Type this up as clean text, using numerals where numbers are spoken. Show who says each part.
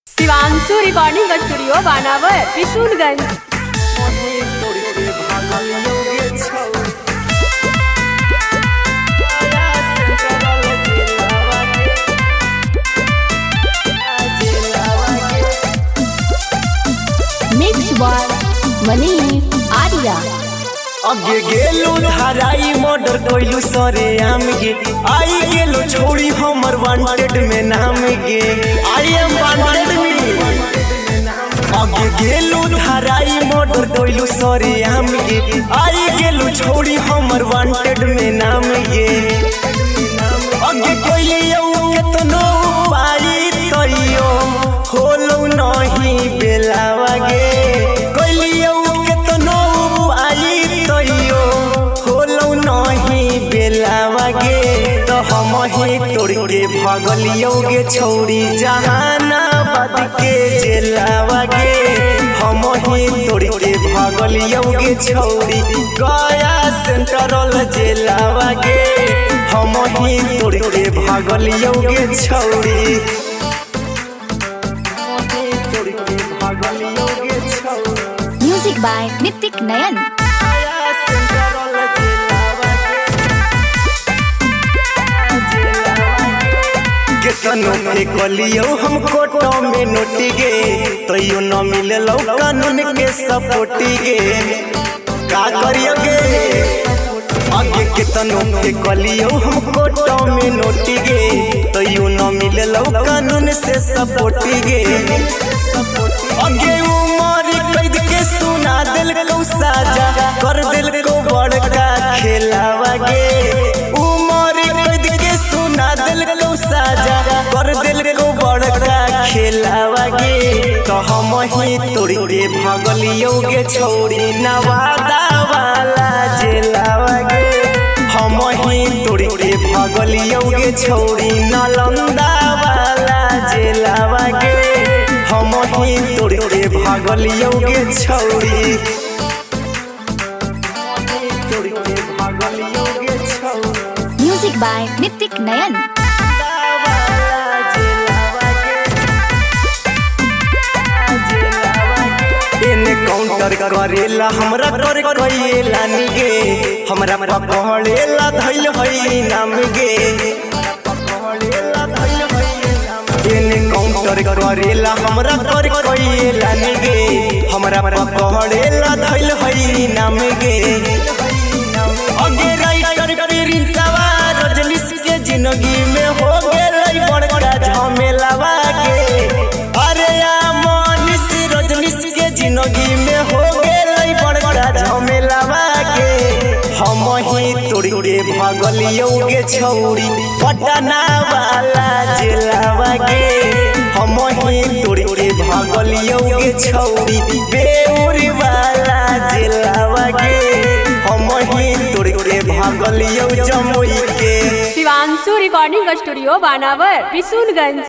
Speaker 1: Shivanshu recording studio बानावर Kishunganj. Mix by Manish Arya.
Speaker 2: अगे गेलू धराई मर्डर कोइलू सरे आम गे आई गेलू छोड़ी हमर वांटेड में नाम गे आई एम वांटेड में। अगे गेलू धराई मर्डर कोइलू सरे आम गे आई गेलू छोड़ी हमर वांटेड में नाम गे। अगे कोइलियो केतनो पाई तइयो होलो नहीं बेलावा गे कोइलियो केतनो आई तइयो होलो नहीं बेलावा गे। तो हम ही तोड़ के भगलियो गे छोड़ी जहानाबाद के जेलावा गे हम ही तोड़ के भगलियो गे छोड़ी गया सेंट्रल जेलावा गे हम ही तोड़ के भगलियो गे छोड़ी
Speaker 3: म्यूजिक बाय नितिक नयन।
Speaker 2: केतनो फेकलियो हम कोटो में नोटी गे तैयो न मिललो कानून के सपोर्टी गे का करियो गे। आगे केतनो फेकलियो हम कोटो में नोटी गे तैयो न मिललो कानून से सपोर्टी गे। आगे उमर कैद के सुना दिल को साजा कर दिल को बड़का खेलावा गे उमर कैद के सुना दिल को साजा कर दिल को बड़का खेलावा गे। तो हम ही तोड़ के भगलियो गे छोड़ी नवादा वाला जेलावा गे हम ही तोड़ के भगलियो गे छोड़ी नालंदा वाला जेलावा गे हम ही तोड़ के भगलियो गे छोड़ी
Speaker 3: music by Nitik Nayan.
Speaker 2: Counter करेला हमरा कर कइला निगे हमरा पकड़ेला धइल हई नाम गे एने काउंटर करेला हमरा कर कइला निगे हमरा पकड़ेला धइल हई नाम गे। अगे राइटर प्रिंसवा रजनीश के जिंदगी में हो गेलै बड़का झमेलावा गे अरे या मनीष रजनीश के जिंदगी में हो गेलै बड़का झमेलावा गे हम ही तोड़ के भगलियो गे छोड़ी पटना वाला जेलावा गे हम ही तोड़ के भगलियो गे छोड़ी बेउर वाला जेलावा गे हम ही तोड़ के भगलियो जमुई के।
Speaker 1: शिवांशु रिकॉर्डिंग स्टूडियो बानावर किशुनगंज।